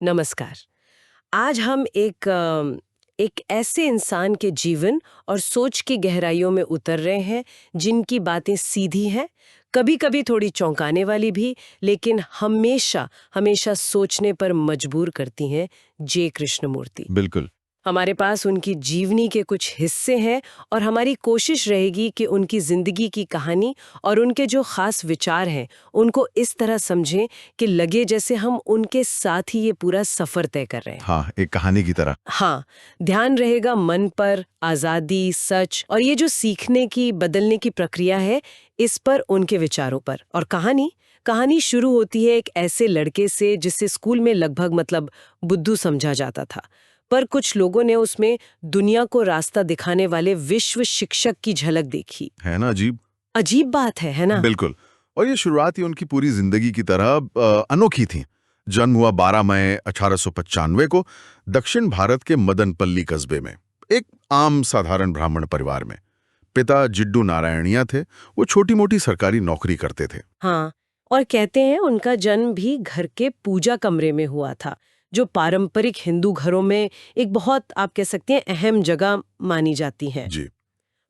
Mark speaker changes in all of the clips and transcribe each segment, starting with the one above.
Speaker 1: नमस्कार। आज हम एक ऐसे इंसान के जीवन और सोच की गहराइयों में उतर रहे हैं जिनकी बातें सीधी हैं, कभी-कभी थोड़ी चौंकाने वाली भी, लेकिन हमेशा हमेशा सोचने पर मजबूर करती हैं। जे कृष्णमूर्ति।
Speaker 2: बिल्कुल।
Speaker 1: हमारे पास उनकी जीवनी के कुछ हिस्से हैं और हमारी कोशिश रहेगी कि उनकी जिंदगी की कहानी और उनके जो खास विचार हैं उनको इस तरह समझें कि लगे जैसे हम उनके साथ ही ये पूरा सफर तय कर रहे हैं।
Speaker 2: हाँ, एक कहानी की तरह।
Speaker 1: हाँ, ध्यान रहेगा मन पर, आजादी, सच और ये जो सीखने की, बदलने की प्रक्रिया है, इस पर, उनके विचारों पर। और कहानी शुरू होती है एक ऐसे लड़के से जिसे स्कूल में लगभग बुद्धू समझा जाता था, पर कुछ लोगों ने उसमें दुनिया को रास्ता दिखाने वाले विश्व शिक्षक की झलक देखी।
Speaker 2: है ना अजीब?
Speaker 1: अजीब बात है ना?
Speaker 2: बिल्कुल। और ये शुरुआत ही उनकी पूरी जिंदगी की तरह अनोखी थी। जन्म हुआ 12 मई 1895 को दक्षिण भारत के मदनपल्ली कस्बे में, एक आम साधारण ब्राह्मण परिवार में। पिता जिड्डू नारायणिया थे। वो छोटी-मोटी सरकारी नौकरी करते थे।
Speaker 1: हाँ, और कहते हैं उनका जन्म भी घर के पूजा कमरे में हुआ था, जो पारंपरिक हिंदू घरों में एक बहुत, आप कह सकते हैं, अहम जगह मानी जाती है।
Speaker 2: जी।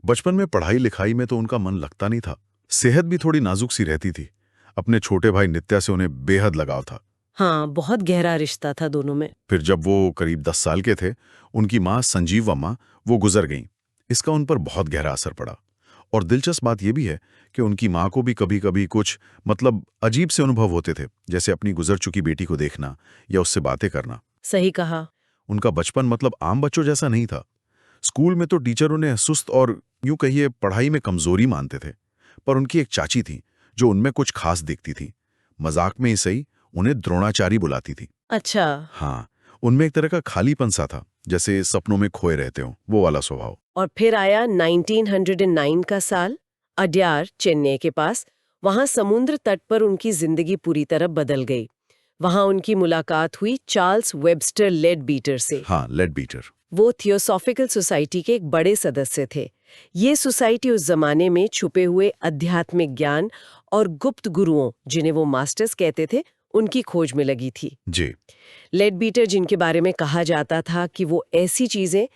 Speaker 2: बचपन में पढ़ाई लिखाई में तो उनका मन लगता नहीं था। सेहत भी थोड़ी नाजुक सी रहती थी। अपने छोटे भाई नित्या से उन्हें बेहद लगाव था।
Speaker 1: हाँ, बहुत गहरा रिश्ता था दोनों में।
Speaker 2: फिर जब वो करीब 10 साल के थे, उनकी माँ संजीव अम्मा वो गुजर गईं। इसका उन पर बहुत गहरा असर पड़ा। और दिलचस्प बात यह भी है कि उनकी माँ को भी कभी-कभी कुछ अजीब से अनुभव होते थे, जैसे अपनी गुजर चुकी बेटी को देखना या उससे बातें करना।
Speaker 1: सही कहा।
Speaker 2: उनका बचपन आम बच्चों जैसा नहीं था। स्कूल में तो टीचर उन्हें सुस्त और यूं कहिए पढ़ाई में कमजोरी मानते थे। पर उनकी एक चाची थी जो उनमें कुछ खास दिखती थी। मजाक में ही सही, उन्हें द्रोणाचारी बुलाती थी।
Speaker 1: अच्छा।
Speaker 2: हाँ, उनमें एक तरह का खालीपन सा था, जैसे सपनों में खोए रहते हो, वो वाला स्वभाव।
Speaker 1: और फिर आया 1909 का साल, अड्यार, चेन्नई के पास। वहां समुद्र तट पर उनकी जिंदगी पूरी तरह बदल गई। वहां उनकी मुलाकात हुई चार्ल्स वेबस्टर लेडबीटर से।
Speaker 2: हाँ, लेडबीटर।
Speaker 1: वो थियोसॉफिकल सोसाइटी के एक बड़े सदस्य थे। ये सोसाइटी उस जमाने में छुपे हुए आध्यात्मिक ज्ञान और गुप्त गुरुओं, जिन्हें वो मास्टर्स कहते थे, उनकी खोज में लगी थी।
Speaker 2: जी।
Speaker 1: लेडबीटर, जिनके बारे में कहा जाता था कि वो ऐसी चीजें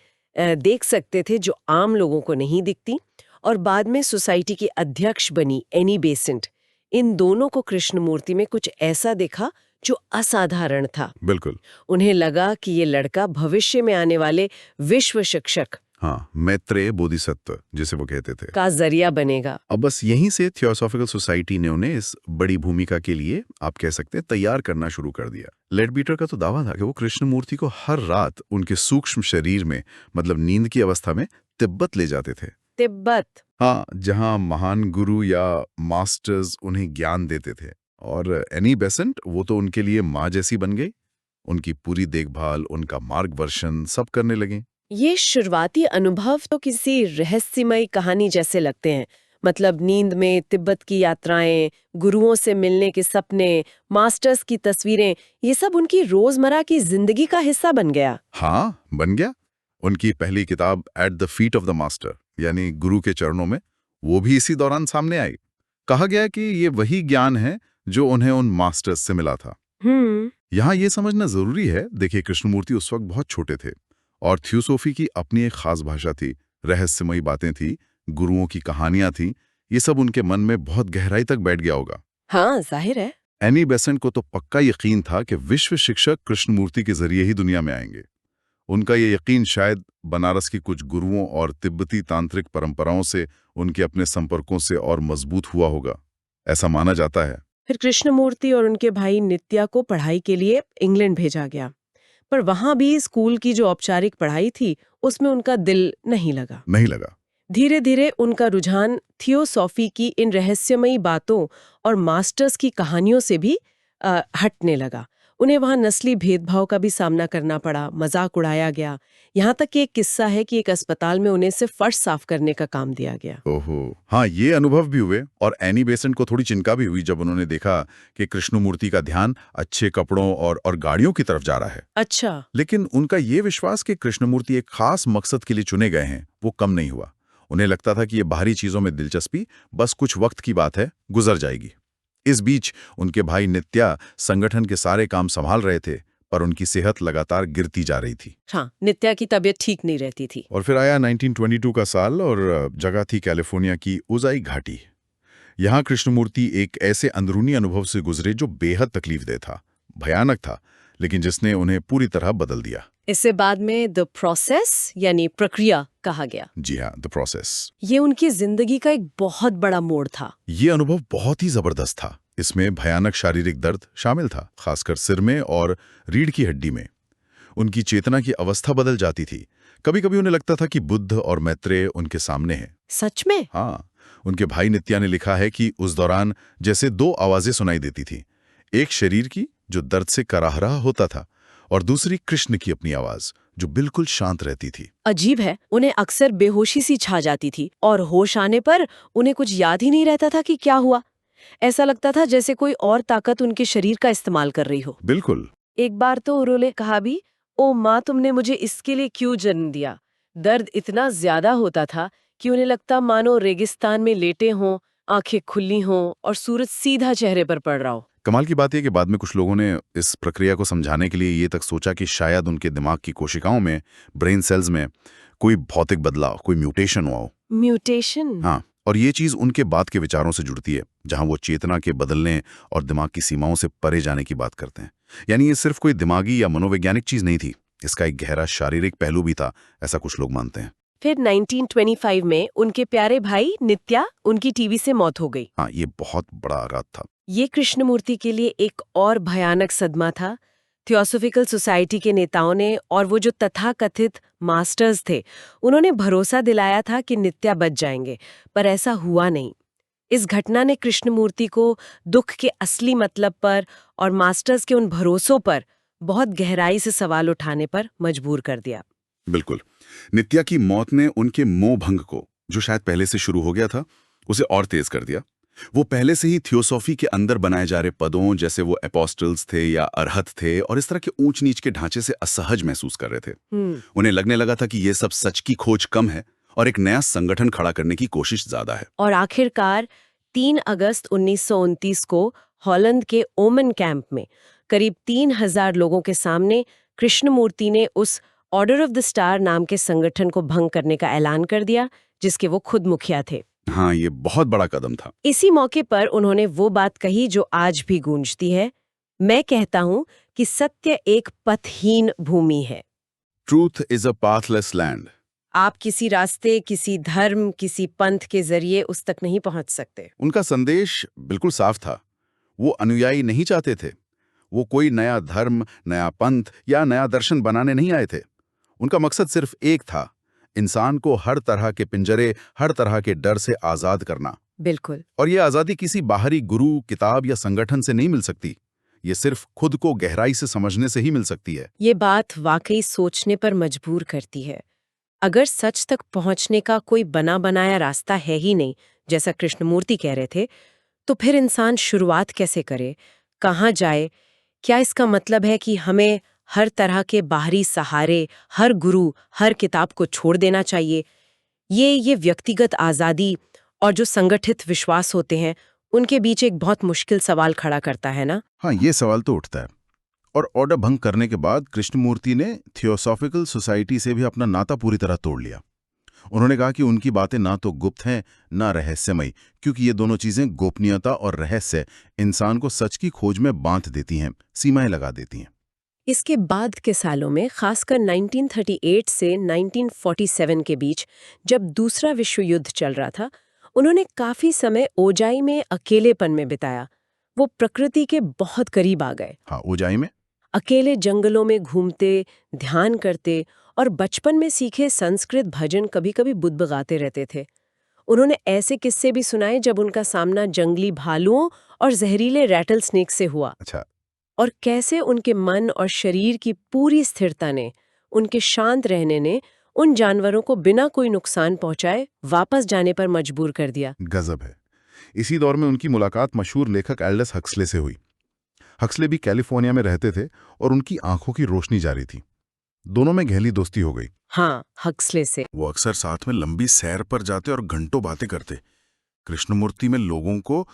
Speaker 1: देख सकते थे जो आम लोगों को नहीं दिखती, और बाद में सोसाइटी की अध्यक्ष बनी एनी बेसेंट। इन दोनों को कृष्णमूर्ति में कुछ ऐसा दिखा जो असाधारण था।
Speaker 2: बिल्कुल।
Speaker 1: उन्हें लगा कि ये लड़का भविष्य में आने वाले विश्व शिक्षक
Speaker 2: हाँ, मैत्रेय बोधिसत्व जिसे वो कहते थे,
Speaker 1: का जरिया बनेगा।
Speaker 2: अब बस यहीं से थियोसॉफिकल सोसाइटी ने उन्हें इस बड़ी भूमिका के लिए, आप कह सकते हैं, तैयार करना शुरू कर दिया। लेडबीटर का तो दावा था कि वो कृष्णमूर्ति को हर रात उनके सूक्ष्म शरीर में, नींद की अवस्था में, तिब्बत ले जाते थे।
Speaker 1: तिब्बत?
Speaker 2: हाँ, जहां महान गुरु या मास्टर्स उन्हें ज्ञान देते थे। और एनी बेसेंट, वो तो उनके लिए माँ जैसी बन गई। उनकी पूरी देखभाल, उनका मार्गदर्शन सब करने लगे।
Speaker 1: ये शुरुआती अनुभव तो किसी रहस्यमयी कहानी जैसे लगते हैं। नींद में तिब्बत की यात्राएं, गुरुओं से मिलने के सपने, मास्टर्स की तस्वीरें, ये सब उनकी रोजमर्रा की जिंदगी का हिस्सा बन गया।
Speaker 2: हाँ, बन गया। उनकी पहली किताब at the feet of the master, यानी गुरु के चरणों में, वो भी इसी दौरान सामने आई। कहा गया कि ये वही ज्ञान है जो उन्हें उन मास्टर्स से मिला था। यहाँ ये समझना जरूरी है, देखिए, कृष्णमूर्ति उस वक्त बहुत छोटे थे और थियोसॉफी की अपनी एक खास भाषा थी, रहस्यमयी बातें थी, गुरुओं की कहानियां थी। ये सब उनके मन में बहुत गहराई तक बैठ गया होगा।
Speaker 1: हाँ, जाहिर है।
Speaker 2: एनी बेसेंट को तो पक्का यकीन था कि विश्व शिक्षक कृष्णमूर्ति के जरिए ही दुनिया में आएंगे। उनका ये यकीन शायद बनारस की कुछ गुरुओं और तिब्बती तांत्रिक परंपराओं से, उनके अपने संपर्कों से और मजबूत हुआ होगा, ऐसा माना जाता है।
Speaker 1: फिर कृष्णमूर्ति और उनके भाई नित्या को पढ़ाई के लिए इंग्लैंड भेजा गया, पर वहां भी स्कूल की जो औपचारिक पढ़ाई थी उसमें उनका दिल नहीं लगा। धीरे धीरे उनका रुझान थियोसॉफी की इन रहस्यमयी बातों और मास्टर्स की कहानियों से भी हटने लगा। उन्हें वहां नस्ली भेदभाव का भी सामना करना पड़ा, मजाक उड़ाया गया। यहाँ तक कि एक किस्सा है कि एक अस्पताल में उन्हें सिर्फ फर्श साफ करने का काम दिया गया।
Speaker 2: ओहो, हाँ, ये अनुभव भी हुए। और एनी बेसेंट को थोड़ी चिंता भी हुई जब उन्होंने देखा कि कृष्णमूर्ति का ध्यान अच्छे कपड़ों और गाड़ियों की तरफ जा रहा है।
Speaker 1: अच्छा।
Speaker 2: लेकिन उनका ये विश्वास कि कृष्णमूर्ति एक खास मकसद के लिए चुने गए हैं, वो कम नहीं हुआ। उन्हें लगता था कि ये बाहरी चीजों में दिलचस्पी बस कुछ वक्त की बात है, गुजर जाएगी। इस बीच उनके भाई नित्या संगठन के सारे काम संभाल रहे थे, पर उनकी सेहत लगातार गिरती जा रही थी।
Speaker 1: हाँ, नित्या की तबीयत ठीक नहीं रहती थी।
Speaker 2: और फिर आया 1922 का साल और जगह थी कैलिफोर्निया की उजाई घाटी। यहाँ कृष्णमूर्ति एक ऐसे अंदरूनी अनुभव से गुजरे जो बेहद तकलीफदेह था, भयानक था, लेकिन जिसने उन्हें पूरी तरह बदल दिया।
Speaker 1: इससे बाद में द प्रोसेस यानी प्रक्रिया कहा गया।
Speaker 2: जी हाँ, द प्रोसेस।
Speaker 1: ये उनकी जिंदगी का एक बहुत बड़ा मोड़ था।
Speaker 2: ये अनुभव बहुत ही जबरदस्त था। इसमें भयानक शारीरिक दर्द शामिल था, खासकर सिर में और रीढ़ की हड्डी में। उनकी चेतना की अवस्था बदल जाती थी। कभी कभी उन्हें लगता था कि बुद्ध और मैत्रेय उनके सामने हैं।
Speaker 1: सच में?
Speaker 2: हाँ, उनके भाई नित्या ने लिखा है कि उस दौरान जैसे दो आवाजें सुनाई देती थी, एक शरीर की जो दर्द से कराह रहा होता था और दूसरी कृष्ण की अपनी आवाज जो बिल्कुल शांत रहती थी।
Speaker 1: अजीब है, उन्हें अक्सर बेहोशी सी छा जाती थी और होश आने पर उन्हें कुछ याद ही नहीं रहता था कि क्या हुआ। ऐसा लगता था जैसे कोई और ताकत उनके शरीर का इस्तेमाल कर रही हो।
Speaker 2: बिल्कुल।
Speaker 1: एक बार तो उन्होंने कहा भी, ओ माँ, तुमने मुझे इसके लिए क्यों जन्म दिया। दर्द इतना ज्यादा होता था कि उन्हें लगता मानो रेगिस्तान में लेटे हों, आंखें खुली हों और सूरज सीधा चेहरे पर पड़ रहा हो।
Speaker 2: कमाल की बात यह कि बाद में कुछ लोगों ने इस प्रक्रिया को समझाने के लिए ये तक सोचा कि शायद उनके दिमाग की कोशिकाओं में, ब्रेन सेल्स में कोई भौतिक बदलाव, कोई म्यूटेशन हुआ हो।
Speaker 1: म्यूटेशन?
Speaker 2: हाँ, और ये चीज उनके बाद के विचारों से जुड़ती है, जहां वो चेतना के बदलने और दिमाग की सीमाओं से परे जाने की बात करते हैं। यानी ये सिर्फ कोई दिमागी या मनोवैज्ञानिक चीज नहीं थी, इसका एक गहरा शारीरिक पहलू भी था, ऐसा कुछ लोग मानते हैं।
Speaker 1: फिर 1925 में उनके प्यारे भाई नित्या, उनकी टीबी से मौत हो गई।
Speaker 2: हाँ, ये बहुत बड़ा आघात था।
Speaker 1: ये कृष्णमूर्ति के लिए एक और भयानक सदमा था। थियोसॉफिकल सोसाइटी के नेताओं ने और वो जो तथाकथित मास्टर्स थे, उन्होंने भरोसा दिलाया था कि नित्या बच जाएंगे, पर ऐसा हुआ नहीं। इस घटना ने कृष्णमूर्ति को दुख के असली मतलब पर और मास्टर्स के उन भरोसों पर बहुत गहराई से सवाल उठाने पर मजबूर कर दिया।
Speaker 2: बिल्कुल। नित्या की मौत ने उनके मोह भंग को, जो शायद पहले से शुरू हो गया था, उसे और तेज कर दिया। वो पहले से ही थियोसॉफी के अंदर बनाए जा रहे पदों, जैसे वो एपोस्टल्स थे या अरहत थे, और इस तरह के ऊंच नीच के ढांचे से असहज महसूस कर रहे थे। उन्हें लगने लगा था कि ये सब सच की खोज कम है और एक नया संगठन खड़ा करने की कोशिश ज्यादा है।
Speaker 1: और आखिरकार 3 अगस्त 1929 को हॉलैंड के ओमन कैंप में करीब 3000 लोगों के सामने कृष्णमूर्ति ने उस ऑर्डर ऑफ द स्टार नाम के संगठन को भंग करने का ऐलान कर दिया, जिसके वो खुद मुखिया थे।
Speaker 2: हाँ, ये बहुत बड़ा कदम था।
Speaker 1: इसी मौके पर उन्होंने वो बात कही जो आज भी गूंजती है, मैं कहता हूं कि सत्य एक पथहीन भूमि है।
Speaker 2: Truth is a pathless land.
Speaker 1: आप किसी रास्ते, किसी धर्म, किसी पंथ के जरिए उस तक नहीं पहुंच सकते।
Speaker 2: उनका संदेश बिल्कुल साफ था। वो अनुयायी नहीं चाहते थे। वो कोई नया धर्म, नया पंथ या नया दर्शन बनाने नहीं आए थे। उनका मकसद सिर्फ एक था, इंसान को हर तरह के पिंजरे, हर तरह के डर से आजाद करना।
Speaker 1: बिल्कुल।
Speaker 2: और ये आजादी किसी बाहरी गुरु, किताब या संगठन से नहीं मिल सकती। ये सिर्फ खुद को गहराई से समझने से ही मिल सकती है।
Speaker 1: ये बात वाकई सोचने पर मजबूर करती है। अगर सच तक पहुंचने का कोई बना बनाया रास्ता है ही नहीं, जैसा कृष्णमूर्ति कह रहे थे, तो फिर इंसान शुरुआत कैसे करे, कहाँ जाए? क्या इसका मतलब है कि हमें हर तरह के बाहरी सहारे, हर गुरु, हर किताब को छोड़ देना चाहिए? ये व्यक्तिगत आज़ादी और जो संगठित विश्वास होते हैं, उनके बीच एक बहुत मुश्किल सवाल खड़ा करता है ना?
Speaker 2: हाँ, ये सवाल तो उठता है। और ऑर्डर भंग करने के बाद कृष्णमूर्ति ने थियोसॉफिकल सोसाइटी से भी अपना नाता पूरी तरह तोड़ लिया। उन्होंने कहा कि उनकी बातें ना तो गुप्त हैं, ना रहस्यमयी, क्योंकि ये दोनों चीजें, गोपनीयता और रहस्य, इंसान को सच की खोज में बांध देती हैं, सीमाएं लगा देती हैं।
Speaker 1: इसके बाद के सालों में, खासकर 1938 से 1947 के बीच, जब दूसरा विश्व युद्ध चल रहा था, उन्होंने काफी समय ओजाई में अकेलेपन में बिताया। वो प्रकृति के बहुत करीब आ गए।
Speaker 2: हाँ, ओजाई में
Speaker 1: अकेले जंगलों में घूमते, ध्यान करते और बचपन में सीखे संस्कृत भजन कभी-कभी बुदबुदाते रहते थे। उन्होंने ऐसे किस्से भी सुनाए जब उनका सामना जंगली भालुओं और जहरीले रैटल स्नेक से हुआ।
Speaker 2: अच्छा।
Speaker 1: और कैसे उनके मन और शरीर की पूरी स्थिरता ने, उनके शांत रहने ने उन जानवरों को बिना कोई नुकसान पहुंचाए वापस जाने पर मजबूर कर दिया।
Speaker 2: गजब है। इसी दौर में उनकी मुलाकात मशहूर लेखक एल्डस हक्सले से हुई। हक्सले भी कैलिफोर्निया में रहते थे और उनकी आंखों की रोशनी जारी थी। दोनों में गहरी दोस्ती हो गई।
Speaker 1: हाँ, हक्सले से।
Speaker 2: वो अक्सर साथ में लंबी सैर पर जाते और घंटों बातें करते। कृष्णमूर्ति में लोगों को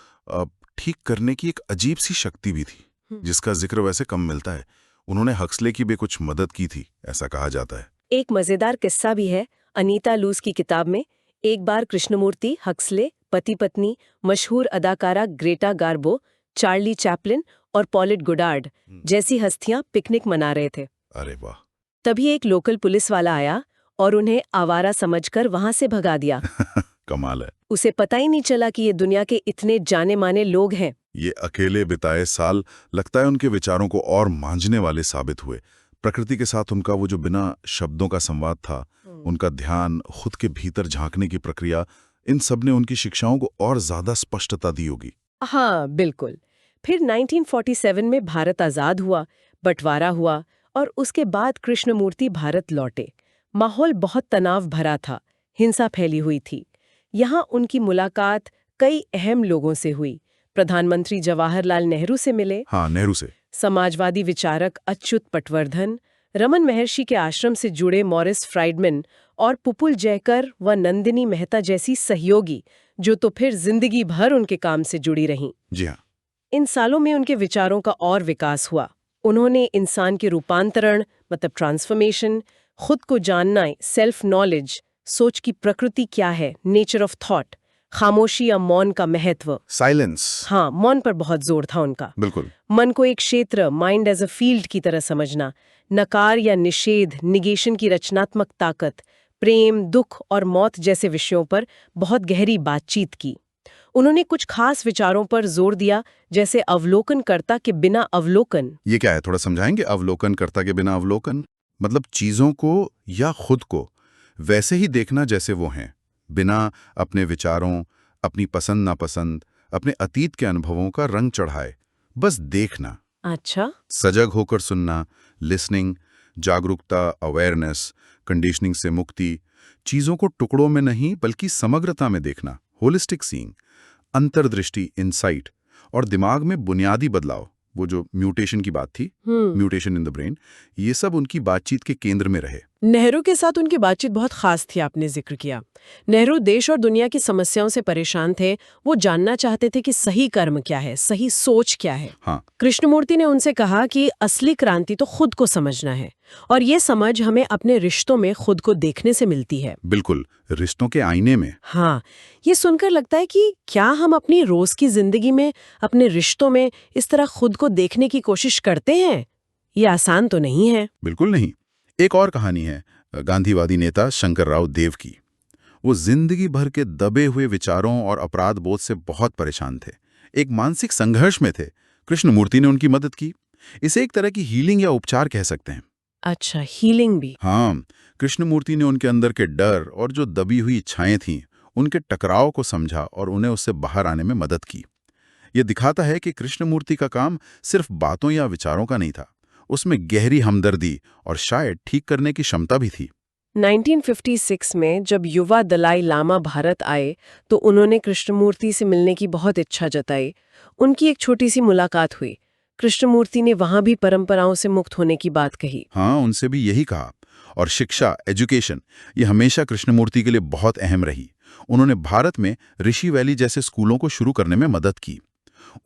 Speaker 2: ठीक करने की एक अजीब सी शक्ति भी थी, जिसका जिक्र वैसे कम मिलता है। उन्होंने हक्सले की भी कुछ मदद की थी, ऐसा कहा जाता है।
Speaker 1: एक मजेदार किस्सा भी है अनीता लूज की किताब में। एक बार कृष्णमूर्ति, हक्सले, पति पत्नी, मशहूर अदाकारा ग्रेटा गार्बो, चार्ली चैपलिन और पॉलेट गुडार्ड जैसी हस्तियां पिकनिक मना रहे थे।
Speaker 2: अरे वाह।
Speaker 1: तभी एक लोकल पुलिस वाला आया और उन्हें आवारा समझकर वहां से भगा दिया।
Speaker 2: कमाल है।
Speaker 1: उसे पता ही नहीं चला कि ये दुनिया के इतने जाने माने लोग हैं।
Speaker 2: ये अकेले बिताए साल लगता है उनके विचारों को और मांझने वाले साबित हुए। प्रकृति के साथ उनका वो जो बिना शब्दों का संवाद था, उनका ध्यान, खुद के भीतर झांकने की प्रक्रिया, इन सब ने उनकी शिक्षाओं को और ज्यादा स्पष्टता दी होगी।
Speaker 1: हाँ, बिल्कुल। फिर 1947 में भारत आजाद हुआ, बंटवारा हुआ और उसके बाद कृष्णमूर्ति भारत लौटे। माहौल बहुत तनाव भरा था, हिंसा फैली हुई थी। यहाँ उनकी मुलाकात कई अहम लोगों से हुई। प्रधानमंत्री जवाहरलाल नेहरू से मिले।
Speaker 2: हाँ, नेहरू से।
Speaker 1: समाजवादी विचारक अच्युत पटवर्धन, रमन महर्षि के आश्रम से जुड़े मॉरिस फ्राइडमैन और पुपुल जयकर व नंदिनी मेहता जैसी सहयोगी, जो तो फिर जिंदगी भर उनके काम से जुड़ी रहीं।
Speaker 2: जी हाँ।
Speaker 1: इन सालों में उनके विचारों का और विकास हुआ। उन्होंने इंसान के रूपांतरण मतलब ट्रांसफॉर्मेशन, खुद को जानना, सेल्फ नॉलेज, सोच की प्रकृति क्या है, नेचर ऑफ थॉट, खामोशी या मौन का महत्व,
Speaker 2: साइलेंस।
Speaker 1: हाँ, मौन पर बहुत जोर था उनका।
Speaker 2: बिल्कुल।
Speaker 1: मन को एक क्षेत्र, माइंड एज अ फील्ड की तरह समझना, नकार या निषेध, निगेशन की रचनात्मक ताकत, प्रेम, दुख और मौत जैसे विषयों पर बहुत गहरी बातचीत की। उन्होंने कुछ खास विचारों पर जोर दिया, जैसे अवलोकनकर्ता के बिना अवलोकन।
Speaker 2: ये क्या है, थोड़ा समझाएंगे? अवलोकनकर्ता के बिना अवलोकन मतलब चीजों को या खुद को वैसे ही देखना जैसे वो हैं, बिना अपने विचारों, अपनी पसंद नापसंद, अपने अतीत के अनुभवों का रंग चढ़ाए, बस देखना।
Speaker 1: अच्छा।
Speaker 2: सजग होकर सुनना, लिसनिंग, जागरूकता, अवेयरनेस, कंडीशनिंग से मुक्ति, चीजों को टुकड़ों में नहीं बल्कि समग्रता में देखना, होलिस्टिक सीइंग, अंतर्दृष्टि, इंसाइट, और दिमाग में बुनियादी बदलाव, वो जो म्यूटेशन की बात थी, म्यूटेशन इन द ब्रेन, ये सब उनकी बातचीत के केंद्र में रहे।
Speaker 1: नेहरू के साथ उनकी बातचीत बहुत खास थी, आपने जिक्र किया। नेहरू देश और दुनिया की समस्याओं से परेशान थे। वो जानना चाहते थे कि सही कर्म क्या है, सही सोच क्या है।
Speaker 2: हाँ।
Speaker 1: कृष्णमूर्ति ने उनसे कहा कि असली क्रांति तो खुद को समझना है, और ये समझ हमें अपने रिश्तों में खुद को देखने से मिलती है।
Speaker 2: बिल्कुल, रिश्तों के आईने में।
Speaker 1: हाँ, ये सुनकर लगता है कि क्या हम अपनी रोज की जिंदगी में, अपने रिश्तों में इस तरह खुद को देखने की कोशिश करते हैं? ये आसान तो नहीं है।
Speaker 2: बिल्कुल नहीं। एक और कहानी है गांधीवादी नेता शंकरराव देव की। वो जिंदगी भर के दबे हुए विचारों और अपराध बोध से बहुत परेशान थे, एक मानसिक संघर्ष में थे। कृष्णमूर्ति ने उनकी मदद की। इसे एक तरह की हीलिंग या उपचार कह सकते हैं।
Speaker 1: अच्छा, हीलिंग भी।
Speaker 2: हाँ, कृष्णमूर्ति ने उनके अंदर के डर और जो दबी हुई इच्छाएं थीं, उनके टकराव को समझा और उन्हें उससे बाहर आने में मदद की। ये दिखाता है कि कृष्णमूर्ति का काम सिर्फ बातों या विचारों का नहीं था, उसमें गहरी हमदर्दी और शायद ठीक करने की क्षमता भी थी।
Speaker 1: 1956 में जब युवा दलाई लामा भारत आए तो उन्होंने कृष्णमूर्ति से मिलने की बहुत इच्छा जताई। उनकी एक छोटी सी मुलाकात हुई। कृष्णमूर्ति ने वहां भी परंपराओं से मुक्त होने की बात कही।
Speaker 2: हाँ, उनसे भी यही कहा। और शिक्षा, एजुकेशन, ये हमेशा कृष्णमूर्ति के लिए बहुत अहम रही। उन्होंने भारत में ऋषि वैली जैसे स्कूलों को शुरू करने में मदद की।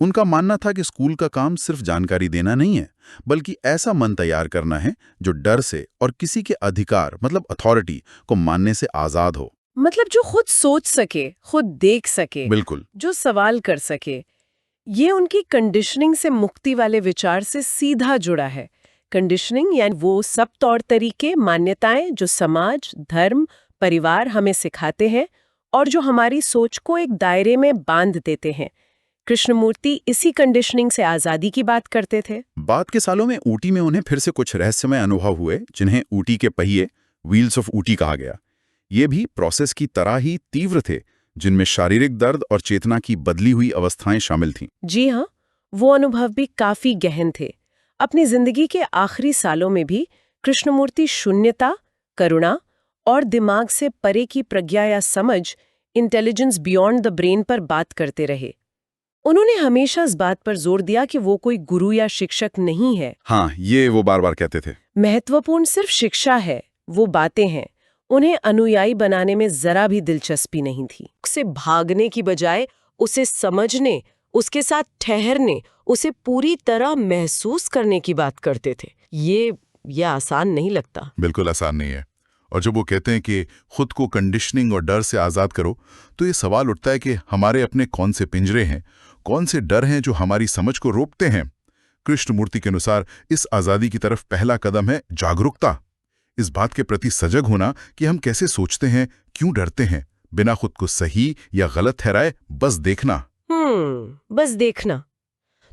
Speaker 2: उनका मानना था कि स्कूल का काम सिर्फ जानकारी देना नहीं है, बल्कि ऐसा मन तैयार करना है जो डर से और किसी के अधिकार मतलब अथॉरिटी को मानने से आजाद हो।
Speaker 1: मतलब जो खुद सोच सके, खुद देख सके,
Speaker 2: बिल्कुल,
Speaker 1: जो सवाल कर सके। ये उनकी कंडीशनिंग से मुक्ति वाले विचार से सीधा जुड़ा है। कंडीशनिंग यानी वो सब तौर तरीके, मान्यताएं जो समाज, धर्म, परिवार हमें सिखाते हैं और जो हमारी सोच को एक दायरे में बांध देते हैं। कृष्णमूर्ति इसी कंडीशनिंग से आजादी की बात करते थे।
Speaker 2: बाद के सालों में ऊटी में उन्हें फिर से कुछ रहस्यमय अनुभव हुए, जिन्हें ऊटी के पहिए, व्हील्स ऑफ ऊटी कहा गया। ये भी प्रोसेस की तरह ही तीव्र थे, जिनमें शारीरिक दर्द और चेतना की बदली हुई अवस्थाएं शामिल थीं।
Speaker 1: जी हाँ, वो अनुभव भी काफी गहन थे। अपनी जिंदगी के आखिरी सालों में भी कृष्णमूर्ति शून्यता, करुणा और दिमाग से परे की प्रज्ञा या समझ, इंटेलिजेंस बियॉन्ड द ब्रेन पर बात करते रहे। उन्होंने हमेशा इस बात पर जोर दिया कि वो कोई गुरु या शिक्षक नहीं है।
Speaker 2: हाँ, ये वो बार बार कहते थे।
Speaker 1: महत्वपूर्ण सिर्फ शिक्षा है, वो बातें हैं। उन्हें अनुयायी बनाने में जरा भी दिलचस्पी नहीं थी। उससे भागने की बजाय उसे समझने, उसके साथ ठहरने उसे पूरी तरह महसूस करने की बात करते थे। ये आसान नहीं लगता।
Speaker 2: बिल्कुल आसान नहीं है। और जब वो कहते हैं कि खुद को कंडीशनिंग और डर से आज़ाद करो, तो ये सवाल उठता है कि हमारे अपने कौन से पिंजरे हैं, कौन से डर हैं जो हमारी समझ को रोकते हैं। कृष्णमूर्ति के अनुसार इस आज़ादी की तरफ पहला कदम है जागरूकता, इस बात के प्रति सजग होना कि हम कैसे सोचते हैं, क्यों डरते हैं, बिना खुद को सही या गलत ठहराए बस देखना।
Speaker 1: बस देखना।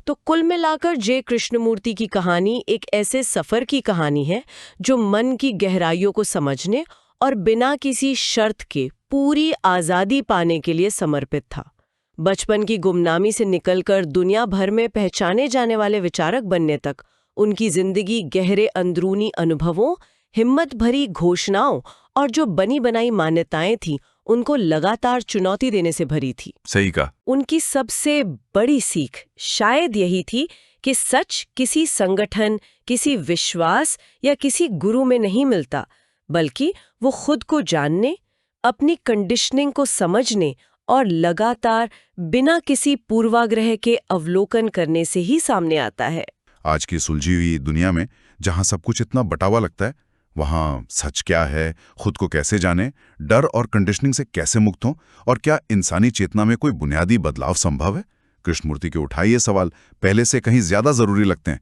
Speaker 1: तो कुल मिलाकर जे कृष्णमूर्ति की कहानी एक ऐसे सफर की कहानी है जो मन की गहराइयों को समझने और बिना किसी शर्त के पूरी आज़ादी पाने के लिए समर्पित था। बचपन की गुमनामी से निकलकर दुनिया भर में पहचाने जाने वाले विचारक बनने तक उनकी जिंदगी गहरे अंदरूनी अनुभवों, हिम्मत भरी घोषणाओं और जो बनी बनाई मान्यताएं थीं, उनको लगातार चुनौती देने से भरी थी।
Speaker 2: सही कहा।
Speaker 1: उनकी सबसे बड़ी सीख शायद यही थी कि सच किसी संगठन, किसी विश्वास या किसी गुरु में नहीं मिलता, बल्कि वो खुद को जानने, अपनी कंडीशनिंग को समझने और लगातार बिना किसी पूर्वाग्रह के अवलोकन करने से ही सामने आता है।
Speaker 2: आज की सुलझी हुई दुनिया में जहां सब कुछ इतना बटावा लगता है, वहां सच क्या है, खुद को कैसे जाने, डर और कंडीशनिंग से कैसे मुक्त हों, और क्या इंसानी चेतना में कोई बुनियादी बदलाव संभव है? कृष्णमूर्ति के उठाए ये सवाल पहले से कहीं ज्यादा जरूरी लगते हैं।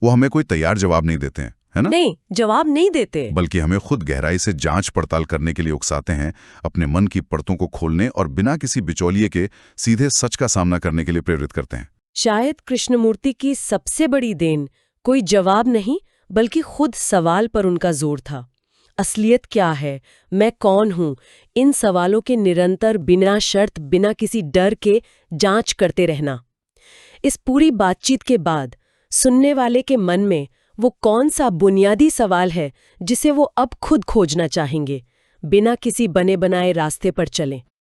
Speaker 2: वो हमें कोई तैयार जवाब नहीं देते हैं, है ना?
Speaker 1: नहीं, जवाब नहीं देते,
Speaker 2: बल्कि हमें खुद गहराई से जांच पड़ताल करने के लिए उकसाते हैं, अपने मन की परतों को खोलने और बिना किसी बिचौलिए के सीधे सच का सामना करने के लिए प्रेरित करते हैं।
Speaker 1: शायद कृष्णमूर्ति की सबसे बड़ी देन कोई जवाब नहीं, बल्कि खुद सवाल पर उनका जोर था। असलियत क्या है, मैं कौन हूँ, इन सवालों के निरंतर बिना शर्त, बिना किसी डर के जांच करते रहना। इस पूरी बातचीत के बाद सुनने वाले के मन में वो कौन सा बुनियादी सवाल है जिसे वो अब खुद खोजना चाहेंगे, बिना किसी बने बनाए रास्ते पर चलें?